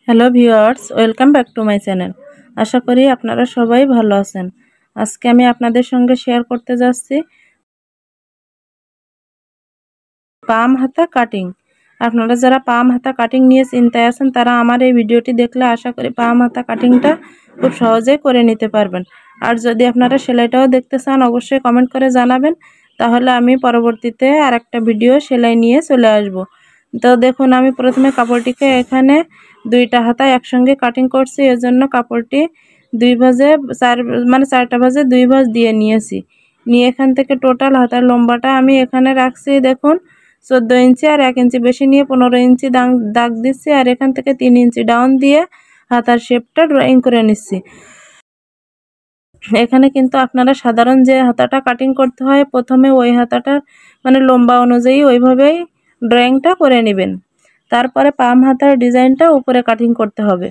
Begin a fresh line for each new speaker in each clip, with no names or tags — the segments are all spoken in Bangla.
Hello viewers, welcome back to my channel. আশা করি আপনারা সবাই ভালো আছেন। আজকে আমি আপনাদের সঙ্গে শেয়ার করতে যাচ্ছি পাম হাতা কাটিং। আপনারা যারা পাম হাতা কাটিং নিয়ে চিন্তায় আছেন তারা আমার এই ভিডিওটি দেখলে আশা করি পাম হাতা কাটিংটা খুব সহজেই করে নিতে পারবেন। আর যদি আপনারা সেলাইটাও দেখতে চান অবশ্যই কমেন্ট করে জানাবেন, তাহলে আমি পরবর্তীতে আর একটা ভিডিও সেলাই নিয়ে চলে আসব। তো দেখুন, আমি প্রথমে কাপড়টিকে এখানে দুইটা হাতা একসঙ্গে কাটিং করছি। এজন্য কাপড়টি দুই ভাঁজে চারটা ভাঁজে দুই ভাঁজ দিয়ে নিয়েছি। নিয়ে এখান থেকে টোটাল হাতার লম্বাটা আমি এখানে রাখছি দেখুন 14 ইঞ্চি, আর 1 ইঞ্চি বেশি নিয়ে 15 ইঞ্চি দাগ দিচ্ছি। আর এখান থেকে 3 ইঞ্চি ডাউন দিয়ে হাতার শেপটা ড্রয়িং করে নিচ্ছি। এখানে কিন্তু আপনারা সাধারণ যে হাতাটা কাটিং করতে হয় প্রথমে ওই হাতাটার লম্বা অনুযায়ী ওইভাবেই ড্রয়িংটা করে নেবেন। তারপরে পাম হাতার ডিজাইনটা উপরে কাটিং করতে হবে।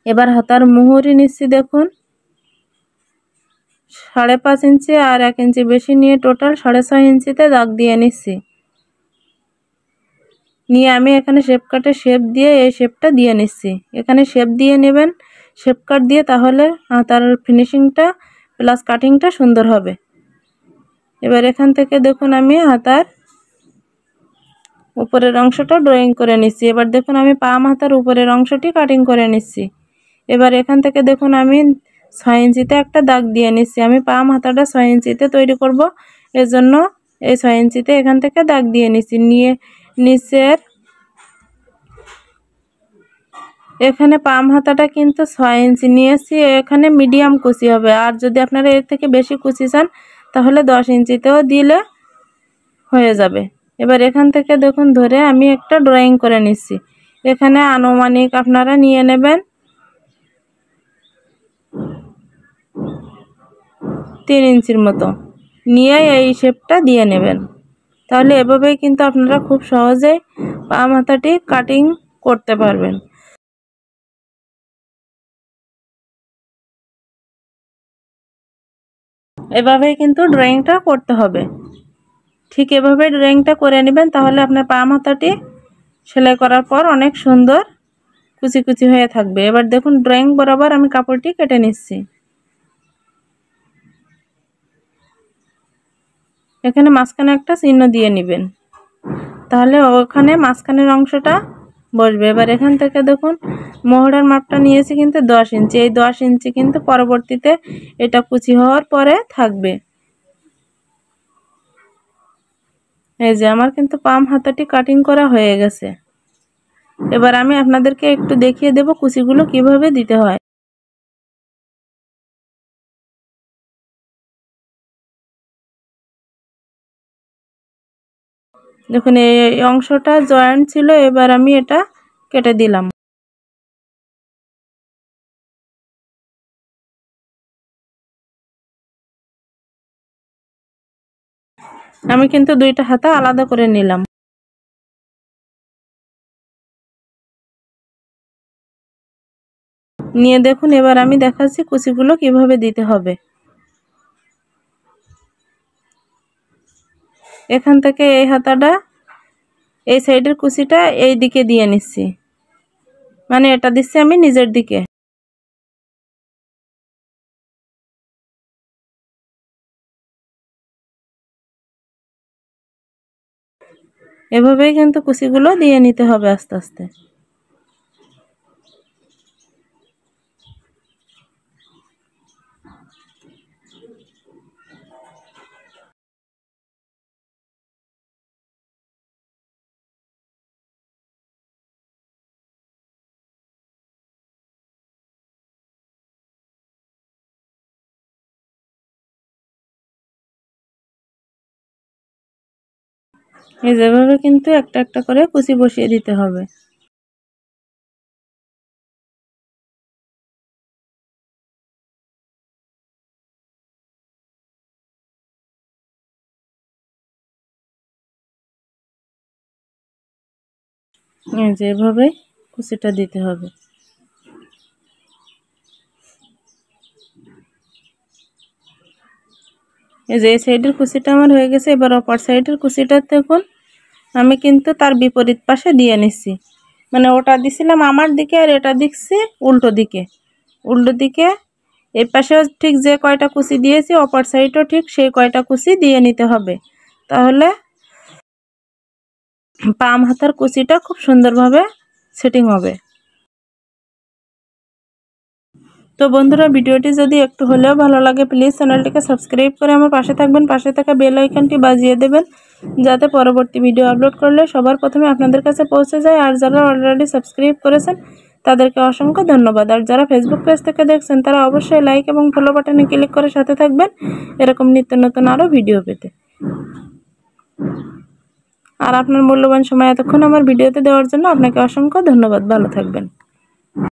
এবার হাতার মুহুরি নিচ্ছি দেখুন 5.5 ইঞ্চি, আর 1 ইঞ্চি বেশি নিয়ে টোটাল 6.5 ইঞ্চিতে দাগ দিয়ে নিচ্ছি। নিয়ে আমি এখানে শেপ কাটে শেপ দিয়ে এই শেপটা দিয়ে নিচ্ছি। এখানে শেপ দিয়ে নেবেন, শেপ কাট দিয়ে, তাহলে হাতার ফিনিশিংটা প্লাস কাটিংটা সুন্দর হবে। এবার এখান থেকে দেখুন আমি হাতার উপরের অংশটা ড্রয়িং করে নিচ্ছি। এবার দেখুন আমি পাম হাতার উপরের অংশটি কাটিং করে নিচ্ছি। এবার এখান থেকে দেখুন আমি 6 ইঞ্চিতে একটা দাগ দিয়ে নিচ্ছি। আমি পাম হাতাটা 6 ইঞ্চিতে তৈরি করব, এজন্য এই 6 ইঞ্চিতে এখান থেকে দাগ দিয়ে নিচ্ছি। নিয়ে নিচের এখানে পাম হাতাটা কিন্তু 6 ইঞ্চি নিয়েছি, এখানে মিডিয়াম কুচি হবে। আর যদি আপনারা এর থেকে বেশি কুচি চান তাহলে 10 ইঞ্চিতেও দিলে হয়ে যাবে। এবার এখান থেকে দেখুন ধরে আমি একটা ড্রয়িং করে নিচ্ছি। এখানে আনুমানিক আপনারা নিয়ে নেবেন 3 ইঞ্চির মতো, নিয়ে এই শেপটা দিয়ে নেবেন। তাহলে এভাবেই কিন্তু আপনারা খুব সহজেই পাম হাতাটি কাটিং করতে পারবেন। এভাবেই কিন্তু ড্রয়িংটা করতে হবে। ঠিক এভাবে ড্রয়িংটা করে নেবেন, তাহলে আপনার পাম হাতাটি সেলাই করার পর অনেক সুন্দর কুচি কুচি হয়ে থাকবে। এবার দেখুন ড্রয়িং বরাবর আমি কাপড়টি কেটে নিচ্ছি। এখানে মাঝখানে একটা চিহ্ন দিয়ে নেবেন, তাহলে ওখানে মাঝখানের অংশটা বসবে। এবার এখান থেকে দেখুন মোহরার মাপটা নিয়েছি কিন্তু 10 ইঞ্চি। এই 10 ইঞ্চি কিন্তু পরবর্তীতে এটা কুচি হওয়ার পরে থাকবে। এই যে আমার কিন্তু পাম হাতাটি কাটিং করা হয়ে গেছে। এবার আমি আপনাদেরকে একটু দেখিয়ে দেব কুচিগুলো কিভাবে দিতে হয়। দেখুন এই অংশটা জয়েন্ট ছিল, এবার আমি এটা কেটে দিলাম। আমি কিন্তু দুইটা হাতা আলাদা করে নিলাম। নিয়ে দেখুন এবার আমি দেখাচ্ছি কুচিগুলো কিভাবে দিতে হবে। এখান থেকে এই হাতাটা এই সাইডের কুচিটা এই দিকে দিয়ে নিচ্ছি, এটা দিচ্ছি আমি নিচের দিকে। এভাবেই কিন্তু কুচিগুলো দিয়ে নিতে হবে আস্তে আস্তে। এই যেভাবে কিন্তু একটা একটা করে কুচি বসিয়ে দিতে হবে। এই যে এভাবে কুচিটা দিতে হবে। এই যে এই সাইডের কুচিটা আমার হয়ে গেছে। এবার অপর সাইডের কুচিটা দেখুন আমি কিন্তু তার বিপরীত পাশে দিয়ে নিচ্ছি। মানে ওটা দিছিলাম আমার দিকে আর এটা দিচ্ছি উল্টো দিকে। এই পাশেও ঠিক যে কয়টা কুচি দিয়েছি অপর সাইডও ঠিক সেই কয়টা কুচি দিয়ে নিতে হবে, তাহলে পাম হাতার কুচিটা খুব সুন্দরভাবে সেটিং হবে। তো বন্ধুরা, ভিডিওটি যদি একটু হলেও ভালো লাগে প্লিজ চ্যানেলটিকে সাবস্ক্রাইব করে আমার পাশে থাকবেন, পাশে থাকা বেল আইকনটি বাজিয়ে দেবেন যাতে পরবর্তী ভিডিও আপলোড করলে সবার প্রথমে আপনাদের কাছে পৌঁছে যায়। আর যারা অলরেডি সাবস্ক্রাইব করেছেন তাদেরকে অসংখ্য ধন্যবাদ। আর যারা ফেসবুক পেজ থেকে দেখছেন তারা অবশ্যই লাইক এবং ফলো বাটনে ক্লিক করে সাথে থাকবেন এরকম নিত্য নতুন আরও ভিডিও পেতে। আর আপনার মূল্যবান সময় এতক্ষণ আমার ভিডিওতে দেওয়ার জন্য আপনাকে অসংখ্য ধন্যবাদ। ভালো থাকবেন।